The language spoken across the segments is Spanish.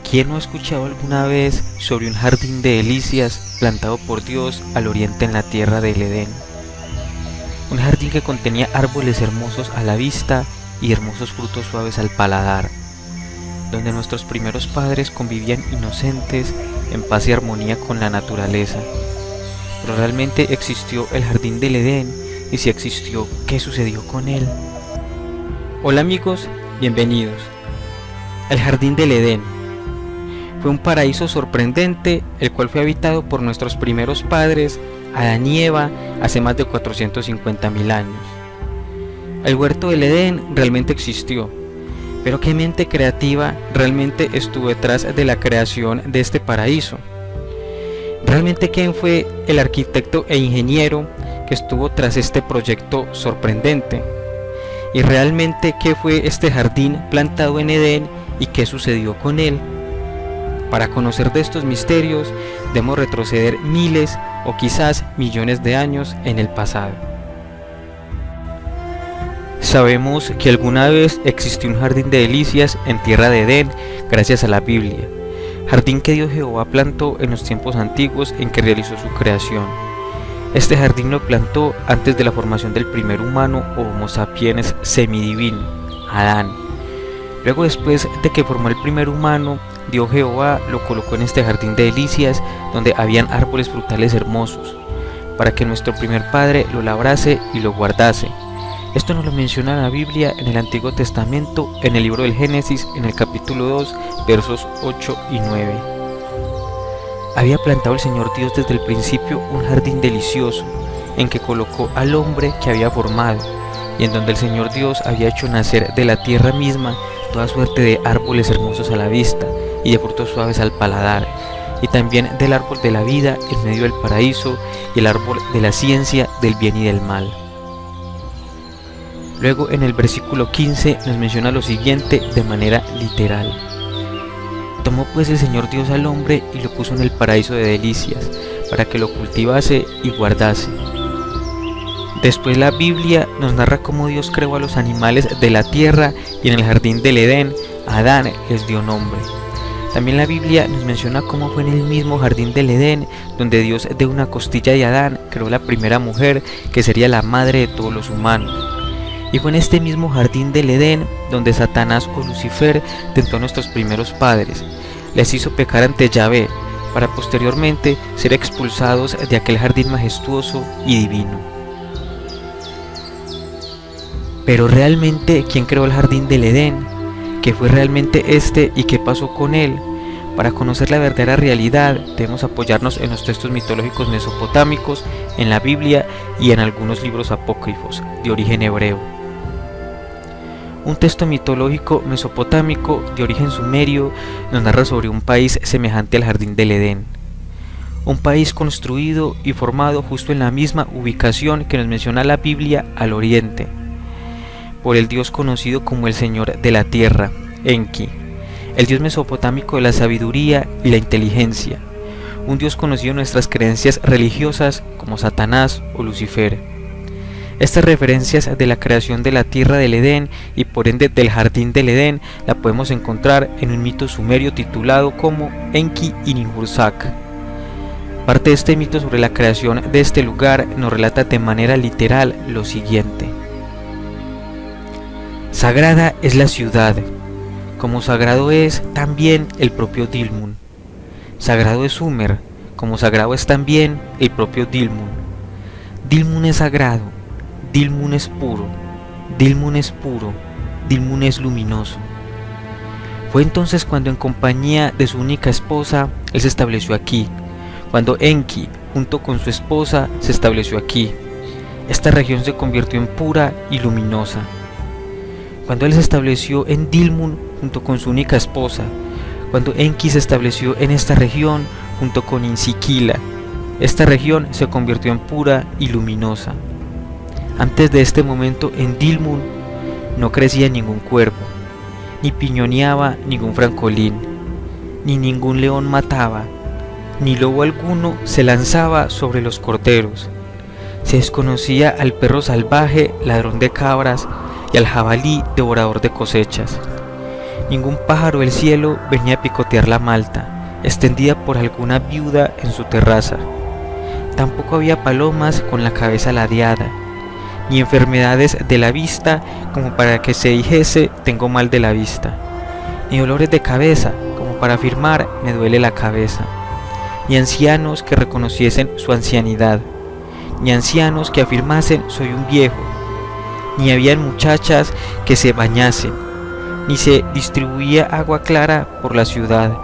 ¿Quién no ha escuchado alguna vez sobre un jardín de delicias plantado por Dios al oriente en la tierra del Edén? Un jardín que contenía árboles hermosos a la vista y hermosos frutos suaves al paladar, donde nuestros primeros padres convivían inocentes, en paz y armonía con la naturaleza. Pero realmente existió el jardín del Edén, y si existió, ¿qué sucedió con él? Hola amigos, bienvenidos. El jardín del Edén fue un paraíso sorprendente, el cual fue habitado por nuestros primeros padres, Adán y Eva, hace más de 450.000 años. El huerto del Edén realmente existió, pero ¿qué mente creativa realmente estuvo detrás de la creación de este paraíso? ¿Realmente quién fue el arquitecto e ingeniero que estuvo tras este proyecto sorprendente? ¿Y realmente qué fue este jardín plantado en Edén y qué sucedió con él? Para conocer de estos misterios, debemos retroceder miles o quizás millones de años en el pasado. Sabemos que alguna vez existió un jardín de delicias en tierra de Edén gracias a la Biblia, jardín que Dios Jehová plantó en los tiempos antiguos en que realizó su creación. Este jardín lo plantó antes de la formación del primer humano o Homo sapiens semidivino, Adán. Luego, después de que formó el primer humano, Dios Jehová lo colocó en este jardín de delicias donde habían árboles frutales hermosos, para que nuestro primer padre lo labrase y lo guardase. Esto nos lo menciona la Biblia en el Antiguo Testamento, en el libro del Génesis, en el capítulo 2, versos 8 y 9. Había plantado el Señor Dios desde el principio un jardín delicioso, en que colocó al hombre que había formado, y en donde el Señor Dios había hecho nacer de la tierra misma toda suerte de árboles hermosos a la vista, y de frutos suaves al paladar, y también del árbol de la vida en medio del paraíso, y el árbol de la ciencia del bien y del mal. Luego en el versículo 15 nos menciona lo siguiente de manera literal: tomó pues el Señor Dios al hombre y lo puso en el paraíso de delicias, para que lo cultivase y guardase. Después la Biblia nos narra cómo Dios creó a los animales de la tierra, y en el jardín del Edén a Adán les dio nombre. También la Biblia nos menciona cómo fue en el mismo jardín del Edén donde Dios de una costilla de Adán creó la primera mujer, que sería la madre de todos los humanos. Y fue en este mismo jardín del Edén donde Satanás o Lucifer tentó a nuestros primeros padres, les hizo pecar ante Yahvé, para posteriormente ser expulsados de aquel jardín majestuoso y divino. Pero realmente, ¿quién creó el jardín del Edén? ¿Qué fue realmente este y qué pasó con él? Para conocer la verdadera realidad, debemos apoyarnos en los textos mitológicos mesopotámicos, en la Biblia y en algunos libros apócrifos de origen hebreo. Un texto mitológico mesopotámico de origen sumerio nos narra sobre un país semejante al jardín del Edén. Un país construido y formado justo en la misma ubicación que nos menciona la Biblia, al oriente, por el dios conocido como el Señor de la Tierra, Enki, el dios mesopotámico de la sabiduría y la inteligencia, un dios conocido en nuestras creencias religiosas como Satanás o Lucifer. Estas referencias de la creación de la tierra del Edén y por ende del jardín del Edén la podemos encontrar en un mito sumerio titulado como Enki y Ninhursag. Parte de este mito sobre la creación de este lugar nos relata de manera literal lo siguiente: sagrada es la ciudad, como sagrado es también el propio Dilmun. Sagrado es Sumer, como sagrado es también el propio Dilmun. Dilmun es sagrado, Dilmun es puro, Dilmun es puro, Dilmun es luminoso. Fue entonces cuando en compañía de su única esposa, él se estableció aquí, cuando Enki, junto con su esposa, se estableció aquí. Esta región se convirtió en pura y luminosa. Cuando él se estableció en Dilmun junto con su única esposa, cuando Enki se estableció en esta región junto con Insikila, esta región se convirtió en pura y luminosa. Antes de este momento en Dilmun no crecía ningún cuervo, ni piñoneaba ningún francolín, ni ningún león mataba, ni lobo alguno se lanzaba sobre los corderos. Se desconocía al perro salvaje, ladrón de cabras, y al jabalí, devorador de cosechas. Ningún pájaro del cielo venía a picotear la malta, extendida por alguna viuda en su terraza. Tampoco había palomas con la cabeza ladeada, ni enfermedades de la vista como para que se dijese tengo mal de la vista, ni dolores de cabeza como para afirmar me duele la cabeza, ni ancianos que reconociesen su ancianidad, ni ancianos que afirmasen soy un viejo, ni habían muchachas que se bañasen, ni se distribuía agua clara por la ciudad.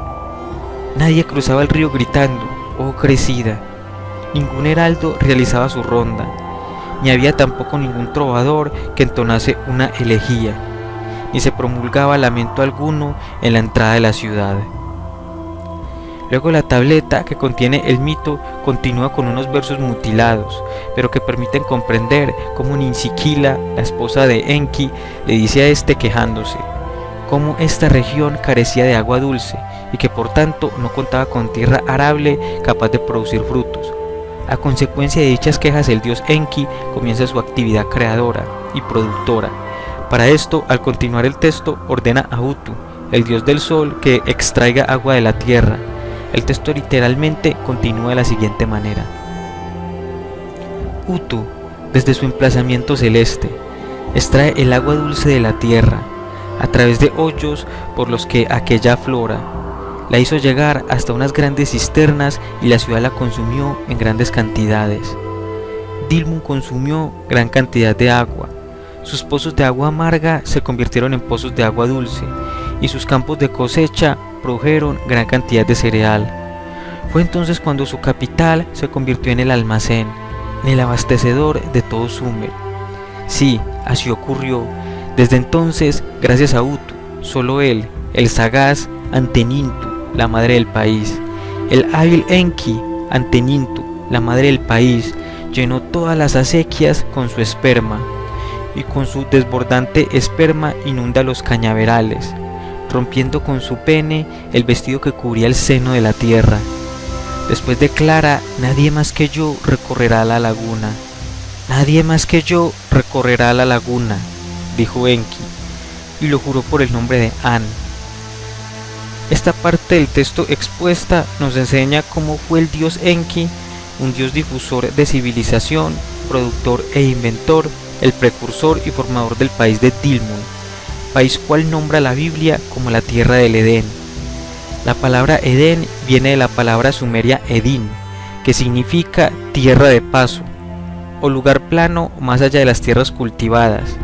Nadie cruzaba el río gritando, oh crecida, ningún heraldo realizaba su ronda, ni había tampoco ningún trovador que entonase una elegía, ni se promulgaba lamento alguno en la entrada de la ciudad. Luego la tableta que contiene el mito continúa con unos versos mutilados, pero que permiten comprender cómo Ninsiquila, la esposa de Enki, le dice a este quejándose, cómo esta región carecía de agua dulce y que por tanto no contaba con tierra arable capaz de producir frutos. A consecuencia de dichas quejas, el dios Enki comienza su actividad creadora y productora. Para esto, al continuar el texto, ordena a Utu, el dios del sol, que extraiga agua de la tierra. El texto literalmente continúa de la siguiente manera. Utu, desde su emplazamiento celeste, extrae el agua dulce de la tierra, a través de hoyos por los que aquella aflora. La hizo llegar hasta unas grandes cisternas y la ciudad la consumió en grandes cantidades. Dilmun consumió gran cantidad de agua. Sus pozos de agua amarga se convirtieron en pozos de agua dulce, y sus campos de cosecha produjeron gran cantidad de cereal. Fue entonces cuando su capital se convirtió en el almacén, en el abastecedor de todo Sumer. Sí, así ocurrió. Desde entonces, gracias a Utu, solo él, el sagaz, ante Nintu, la madre del país, el hábil Enki, ante Nintu, la madre del país, llenó todas las acequias con su esperma, y con su desbordante esperma inunda los cañaverales, rompiendo con su pene el vestido que cubría el seno de la tierra. Después declara, nadie más que yo recorrerá la laguna. Nadie más que yo recorrerá la laguna, dijo Enki, y lo juró por el nombre de An. Esta parte del texto expuesta nos enseña cómo fue el dios Enki, un dios difusor de civilización, productor e inventor, el precursor y formador del país de Dilmun, país cual nombra la Biblia como la tierra del Edén. La palabra Edén viene de la palabra sumeria Edin, que significa tierra de paso, o lugar plano más allá de las tierras cultivadas,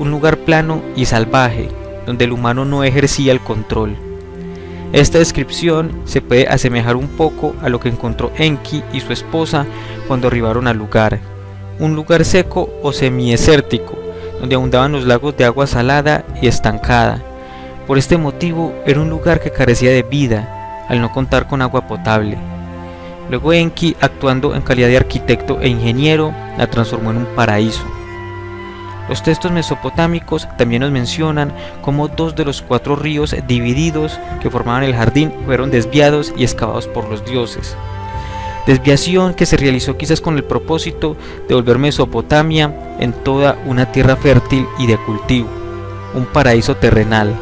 un lugar plano y salvaje, donde el humano no ejercía el control. Esta descripción se puede asemejar un poco a lo que encontró Enki y su esposa cuando arribaron al lugar, un lugar seco o semidesértico, donde abundaban los lagos de agua salada y estancada. Por este motivo era un lugar que carecía de vida, al no contar con agua potable. Luego Enki, actuando en calidad de arquitecto e ingeniero, la transformó en un paraíso. Los textos mesopotámicos también nos mencionan cómo 2 de los 4 ríos divididos que formaban el jardín fueron desviados y excavados por los dioses. Desviación que se realizó quizás con el propósito de volver Mesopotamia en toda una tierra fértil y de cultivo, un paraíso terrenal.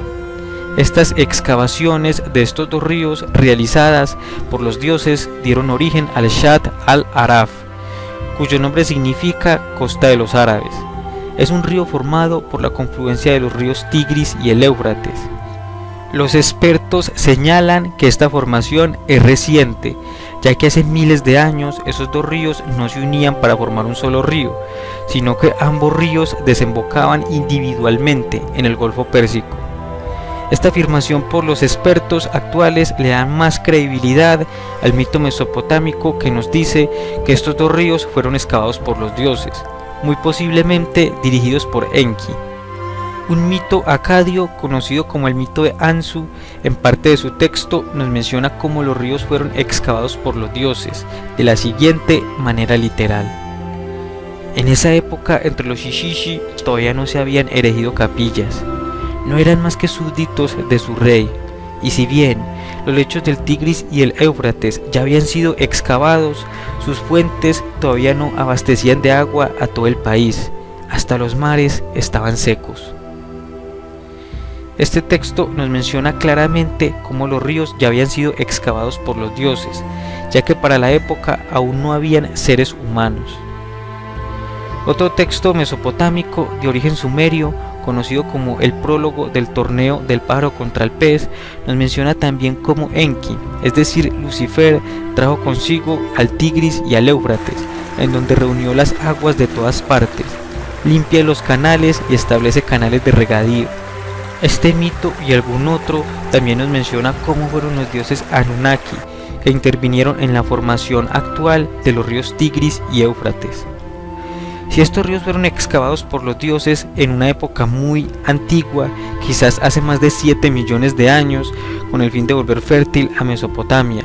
Estas excavaciones de estos 2 ríos realizadas por los dioses dieron origen al Shatt al-Araf, cuyo nombre significa costa de los árabes. Es un río formado por la confluencia de los ríos Tigris y el Éufrates. Los expertos señalan que esta formación es reciente, ya que hace miles de años esos 2 ríos no se unían para formar un solo río, sino que ambos ríos desembocaban individualmente en el Golfo Pérsico. Esta afirmación por los expertos actuales le da más credibilidad al mito mesopotámico que nos dice que estos 2 ríos fueron excavados por los dioses, muy posiblemente dirigidos por Enki. Un mito acadio conocido como el mito de Ansu, en parte de su texto nos menciona cómo los ríos fueron excavados por los dioses, de la siguiente manera literal. En esa época entre los Shishishi todavía no se habían erigido capillas, no eran más que súbditos de su rey, y si bien Los lechos del Tigris y el Éufrates ya habían sido excavados, sus fuentes todavía no abastecían de agua a todo el país, hasta los mares estaban secos. Este texto nos menciona claramente cómo los ríos ya habían sido excavados por los dioses, ya que para la época aún no habían seres humanos. Otro texto mesopotámico de origen sumerio, conocido como el prólogo del torneo del pájaro contra el pez, nos menciona también cómo Enki, es decir, Lucifer, trajo consigo al Tigris y al Éufrates, en donde reunió las aguas de todas partes, limpia los canales y establece canales de regadío. Este mito y algún otro también nos menciona cómo fueron los dioses Anunnaki que intervinieron en la formación actual de los ríos Tigris y Éufrates. Si estos ríos fueron excavados por los dioses en una época muy antigua, quizás hace más de 7 millones de años, con el fin de volver fértil a Mesopotamia,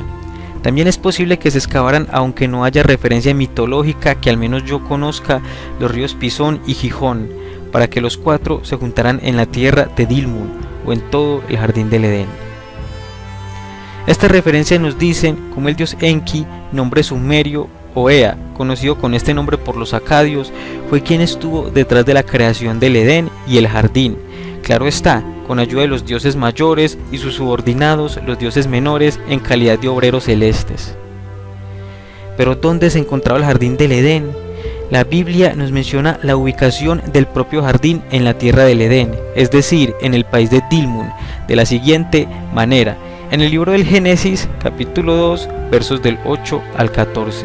también es posible que se excavaran, aunque no haya referencia mitológica que al menos yo conozca, los ríos Pisón y Gijón, para que los cuatro se juntaran en la tierra de Dilmun o en todo el jardín del Edén. Estas referencias nos dicen cómo el dios Enki, nombre sumerio o Ea, conocido con este nombre por los acadios, fue quien estuvo detrás de la creación del Edén y el jardín, claro está, con ayuda de los dioses mayores y sus subordinados, los dioses menores, en calidad de obreros celestes. Pero ¿dónde se encontraba el jardín del Edén? La Biblia nos menciona la ubicación del propio jardín en la tierra del Edén, es decir, en el país de Dilmun, de la siguiente manera, en el libro del Génesis, capítulo 2, versos del 8 al 14.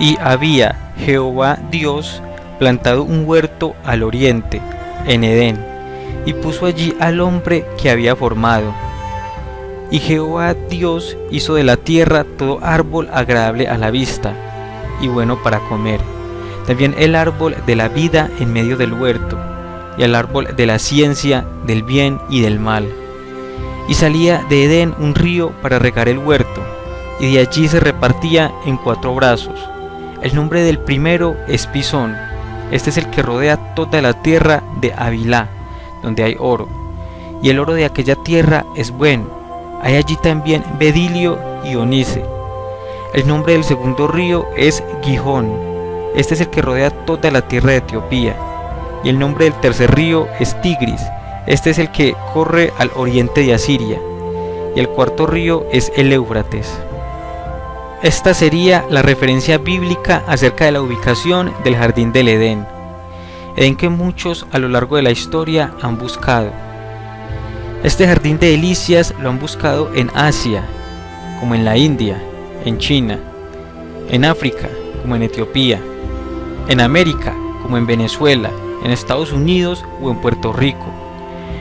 Y había Jehová Dios plantado un huerto al oriente, en Edén, y puso allí al hombre que había formado. Y Jehová Dios hizo de la tierra todo árbol agradable a la vista, y bueno para comer, también el árbol de la vida en medio del huerto, y el árbol de la ciencia del bien y del mal. Y salía de Edén un río para regar el huerto, y de allí se repartía en 4 brazos. El nombre del primero es Pisón, este es el que rodea toda la tierra de Havilá, donde hay oro, y el oro de aquella tierra es bueno, hay allí también bedilio y onice. El nombre del segundo río es Gijón, este es el que rodea toda la tierra de Etiopía, y el nombre del tercer río es Tigris, este es el que corre al oriente de Asiria, y el cuarto río es el Éufrates. Esta sería la referencia bíblica acerca de la ubicación del jardín del Edén, Edén que muchos a lo largo de la historia han buscado. Este jardín de delicias lo han buscado en Asia, como en la India, en China, en África, como en Etiopía, en América, como en Venezuela, en Estados Unidos o en Puerto Rico,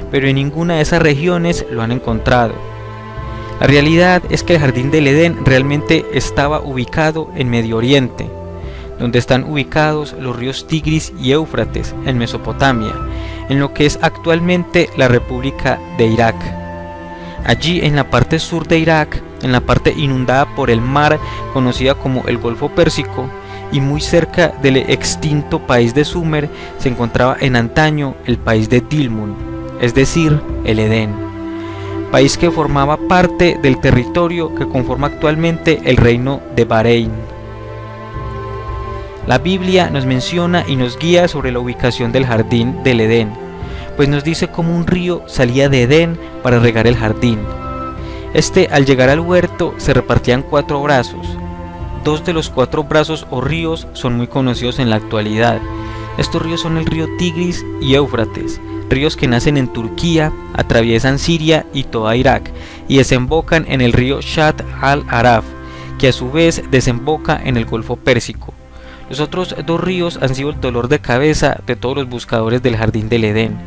pero en ninguna de esas regiones lo han encontrado. La realidad es que el jardín del Edén realmente estaba ubicado en Medio Oriente, donde están ubicados los ríos Tigris y Éufrates en Mesopotamia, en lo que es actualmente la República de Irak. Allí en la parte sur de Irak, en la parte inundada por el mar conocida como el Golfo Pérsico, y muy cerca del extinto país de Sumer, se encontraba en antaño el país de Dilmun, es decir, el Edén, país que formaba parte del territorio que conforma actualmente el reino de Bahrein. La Biblia nos menciona y nos guía sobre la ubicación del jardín del Edén, pues nos dice cómo un río salía de Edén para regar el jardín. Este, al llegar al huerto, se repartía en 4 brazos. 2 de los 4 brazos o ríos son muy conocidos en la actualidad. Estos ríos son el río Tigris y Éufrates, ríos que nacen en Turquía, atraviesan Siria y toda Irak, y desembocan en el río Shatt al-Araf, que a su vez desemboca en el Golfo Pérsico. Los otros 2 ríos han sido el dolor de cabeza de todos los buscadores del jardín del Edén,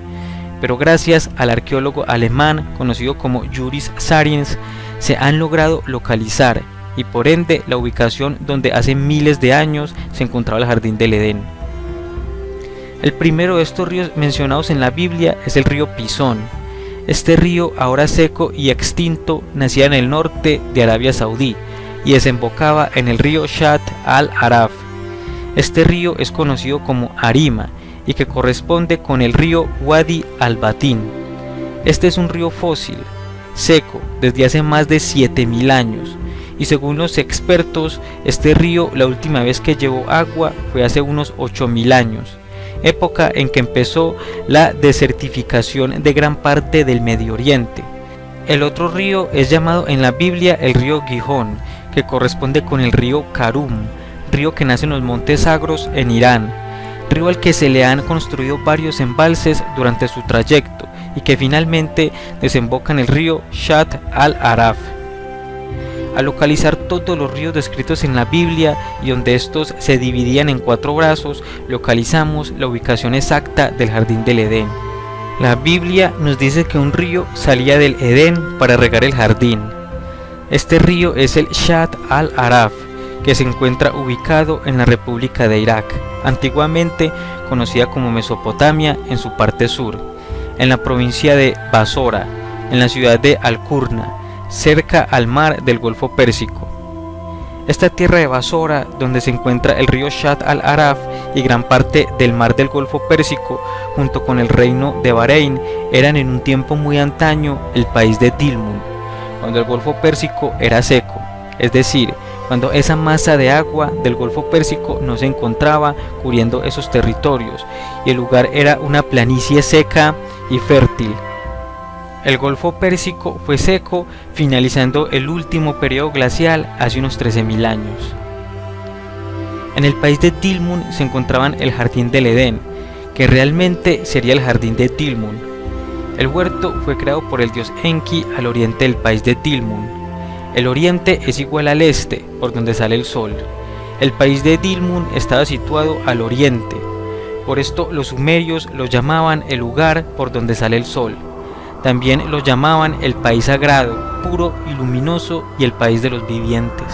pero gracias al arqueólogo alemán conocido como Juris Sariens se han logrado localizar, y por ende la ubicación donde hace miles de años se encontraba el jardín del Edén. El primero de estos ríos mencionados en la Biblia es el río Pisón. Este río, ahora seco y extinto, nacía en el norte de Arabia Saudí y desembocaba en el río Shatt al-Araf. Este río es conocido como Arima y que corresponde con el río Wadi al-Batin. Este es un río fósil. seco desde hace más de 7000 años, y según los expertos, este río la última vez que llevó agua fue hace unos 8000 años, época en que empezó la desertificación de gran parte del Medio Oriente. El otro río es llamado en la Biblia el río Gihón, que corresponde con el río Karun, río que nace en los montes Zagros en Irán, río al que se le han construido varios embalses durante su trayecto y que finalmente desemboca en el río Shatt al-Araf. Al localizar todos los ríos descritos en la Biblia y donde estos se dividían en 4 brazos, localizamos la ubicación exacta del jardín del Edén. La Biblia nos dice que un río salía del Edén para regar el jardín. Este río es el Shatt al-Araf, que se encuentra ubicado en la República de Irak, antiguamente conocida como Mesopotamia en su parte sur, en la provincia de Basora, en la ciudad de Al-Qurna, cerca al mar del Golfo Pérsico. Esta tierra de Basora, donde se encuentra el río Shatt al-Araf y gran parte del mar del Golfo Pérsico, junto con el reino de Bahrein, eran en un tiempo muy antaño el país de Dilmun, cuando el Golfo Pérsico era seco, es decir, cuando esa masa de agua del Golfo Pérsico no se encontraba cubriendo esos territorios y el lugar era una planicie seca y fértil. El Golfo Pérsico fue seco, finalizando el último periodo glacial hace unos 13.000 años. En el país de Dilmun se encontraban el Jardín del Edén, que realmente sería el Jardín de Dilmun. El huerto fue creado por el dios Enki al oriente del país de Dilmun. El oriente es igual al este, por donde sale el sol. El país de Dilmun estaba situado al oriente. Por esto los sumerios lo llamaban el lugar por donde sale el sol. También lo llamaban el país sagrado, puro y luminoso, y el país de los vivientes.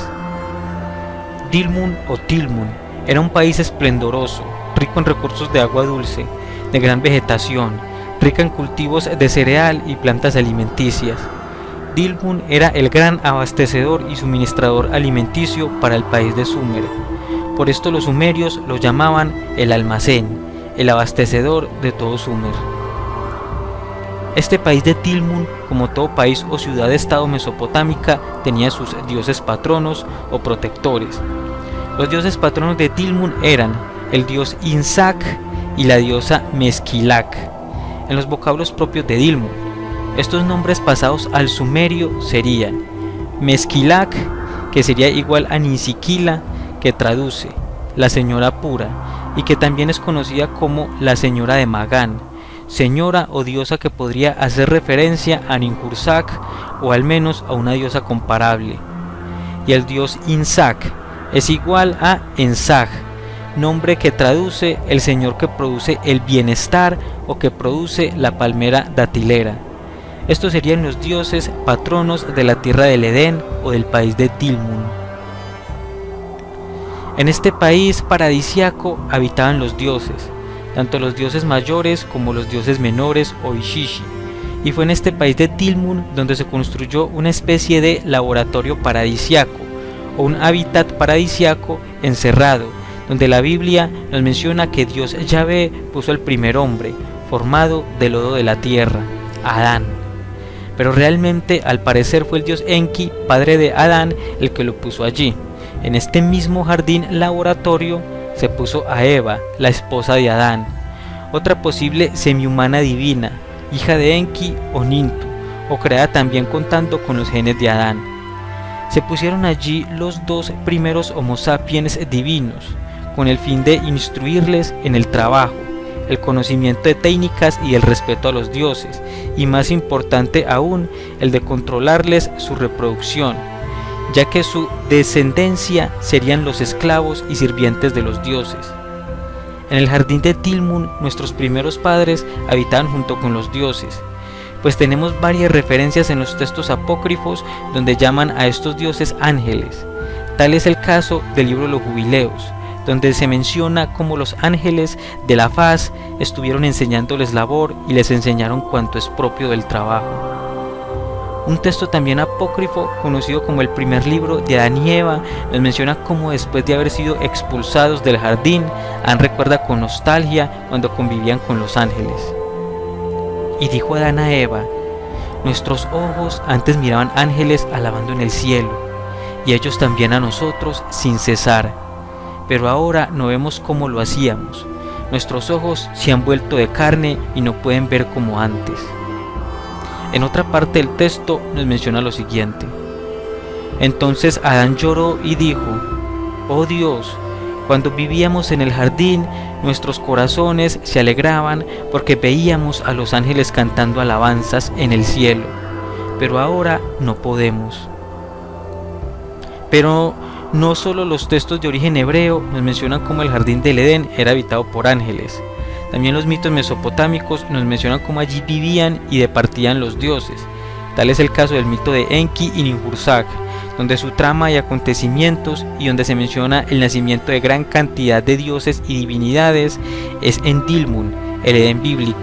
Dilmun o Tilmun era un país esplendoroso, rico en recursos de agua dulce, de gran vegetación, rica en cultivos de cereal y plantas alimenticias. Dilmun era el gran abastecedor y suministrador alimenticio para el país de Sumer. Por esto los sumerios lo llamaban el almacén, el abastecedor de todo Sumer. Este país de Dilmun, como todo país o ciudad-estado mesopotámica, tenía sus dioses patronos o protectores. Los dioses patronos de Dilmun eran el dios Insak y la diosa Meskilak, en los vocablos propios de Dilmun. Estos nombres pasados al sumerio serían Meskilak, que sería igual a Ninsikila, que traduce la señora pura, y que también es conocida como la señora de Magán, señora o diosa que podría hacer referencia a Ninhursag o al menos a una diosa comparable. Y el dios Insak es igual a Ensag, nombre que traduce el señor que produce el bienestar o que produce la palmera datilera. Estos serían los dioses patronos de la tierra del Edén o del país de Dilmun. En este país paradisiaco habitaban los dioses, tanto los dioses mayores como los dioses menores o Ishishi, y fue en este país de Dilmun donde se construyó una especie de laboratorio paradisiaco o un hábitat paradisiaco encerrado, donde la Biblia nos menciona que Dios Yahvé puso al primer hombre, formado del lodo de la tierra, Adán. Pero realmente al parecer fue el dios Enki, padre de Adán, el que lo puso allí. En este mismo jardín laboratorio se puso a Eva, la esposa de Adán, otra posible semihumana divina, hija de Enki o Nintu, o creada también contando con los genes de Adán. Se pusieron allí los 2 primeros Homo sapiens divinos, con el fin de instruirles en el trabajo, el conocimiento de técnicas y el respeto a los dioses, y más importante aún, el de controlarles su reproducción, ya que su descendencia serían los esclavos y sirvientes de los dioses. En el jardín de Dilmun, nuestros primeros padres habitaban junto con los dioses, pues tenemos varias referencias en los textos apócrifos donde llaman a estos dioses ángeles. Tal es el caso del libro de los Jubileos, donde se menciona cómo los ángeles de la faz estuvieron enseñándoles labor y les enseñaron cuanto es propio del trabajo. Un texto también apócrifo, conocido como el primer libro de Adán y Eva, nos menciona cómo después de haber sido expulsados del jardín, Adán recuerda con nostalgia cuando convivían con los ángeles. Y dijo Adán a Eva: Nuestros ojos antes miraban ángeles alabando en el cielo, y ellos también a nosotros sin cesar. Pero ahora no vemos como lo hacíamos. Nuestros ojos se han vuelto de carne y no pueden ver como antes. En otra parte del texto nos menciona lo siguiente: entonces Adán lloró y dijo: oh Dios, cuando vivíamos en el jardín, nuestros corazones se alegraban porque veíamos a los ángeles cantando alabanzas en el cielo, pero ahora no podemos. Pero no solo los textos de origen hebreo nos mencionan cómo el jardín del Edén era habitado por ángeles. También los mitos mesopotámicos nos mencionan cómo allí vivían y departían los dioses. Tal es el caso del mito de Enki y Ninhursag, donde su trama y acontecimientos y donde se menciona el nacimiento de gran cantidad de dioses y divinidades es en Dilmun, el Edén bíblico.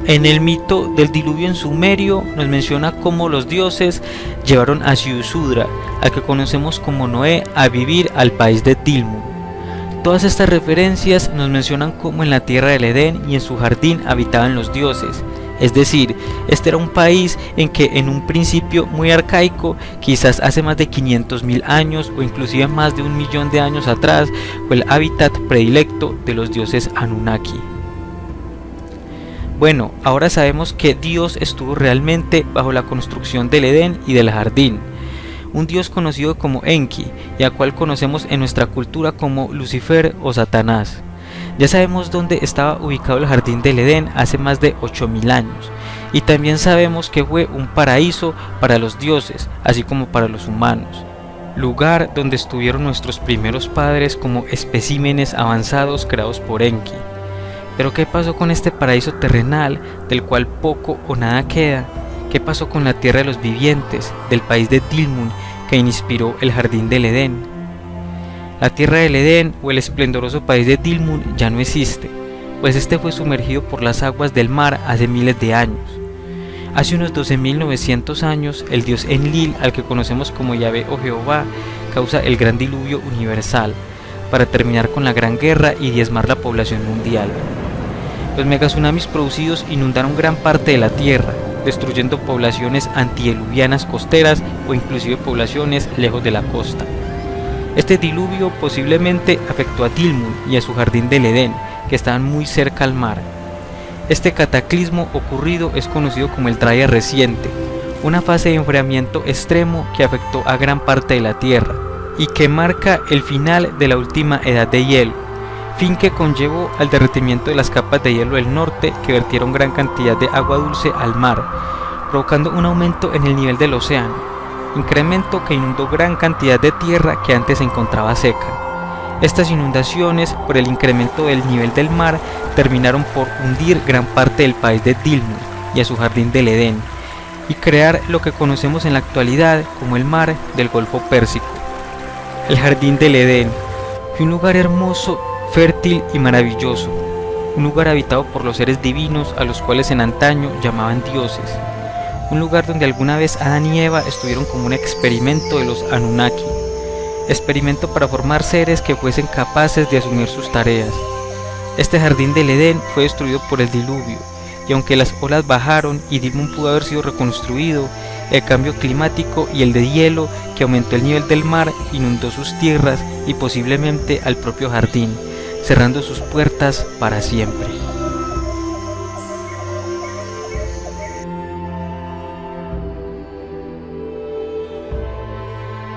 En el mito del diluvio en sumerio nos menciona cómo los dioses llevaron a Ziusudra, al que conocemos como Noé, a vivir al país de Dilmun. Todas estas referencias nos mencionan cómo en la tierra del Edén y en su jardín habitaban los dioses. Es decir, este era un país en que en un principio muy arcaico, quizás hace más de 500.000 años o inclusive más de 1 millón de años atrás, fue el hábitat predilecto de los dioses Anunnaki. Bueno, ahora sabemos que Dios estuvo realmente bajo la construcción del Edén y del jardín. Un dios conocido como Enki y al cual conocemos en nuestra cultura como Lucifer o Satanás. Ya sabemos dónde estaba ubicado el jardín del Edén hace más de 8.000 años, y también sabemos que fue un paraíso para los dioses, así como para los humanos, lugar donde estuvieron nuestros primeros padres como especímenes avanzados creados por Enki. Pero ¿qué pasó con este paraíso terrenal, del cual poco o nada queda? ¿Qué pasó con la tierra de los vivientes, del país de Dilmun, que inspiró el jardín del Edén? La tierra del Edén o el esplendoroso país de Dilmun ya no existe, pues este fue sumergido por las aguas del mar hace miles de años. Hace unos 12.900 años, el dios Enlil, al que conocemos como Yahvé o Jehová, causa el gran diluvio universal, para terminar con la gran guerra y diezmar la población mundial. Los megatsunamis producidos inundaron gran parte de la tierra, destruyendo poblaciones antediluvianas costeras o inclusive poblaciones lejos de la costa. Este diluvio posiblemente afectó a Dilmun y a su jardín del Edén, que estaban muy cerca al mar. Este cataclismo ocurrido es conocido como el Traia reciente, una fase de enfriamiento extremo que afectó a gran parte de la Tierra y que marca el final de la última edad de hielo, fin que conllevó al derretimiento de las capas de hielo del norte que vertieron gran cantidad de agua dulce al mar, provocando un aumento en el nivel del océano, incremento que inundó gran cantidad de tierra que antes se encontraba seca. Estas inundaciones, por el incremento del nivel del mar, terminaron por hundir gran parte del país de Dilmun y a su jardín del Edén, y crear lo que conocemos en la actualidad como el mar del Golfo Pérsico. El jardín del Edén fue un lugar hermoso, fértil y maravilloso, un lugar habitado por los seres divinos a los cuales en antaño llamaban dioses, un lugar donde alguna vez Adán y Eva estuvieron como un experimento de los Anunnaki, experimento para formar seres que fuesen capaces de asumir sus tareas. Este jardín del Edén fue destruido por el diluvio, y aunque las olas bajaron y Dilmun pudo haber sido reconstruido, el cambio climático y el de hielo que aumentó el nivel del mar inundó sus tierras y posiblemente al propio jardín, cerrando sus puertas para siempre.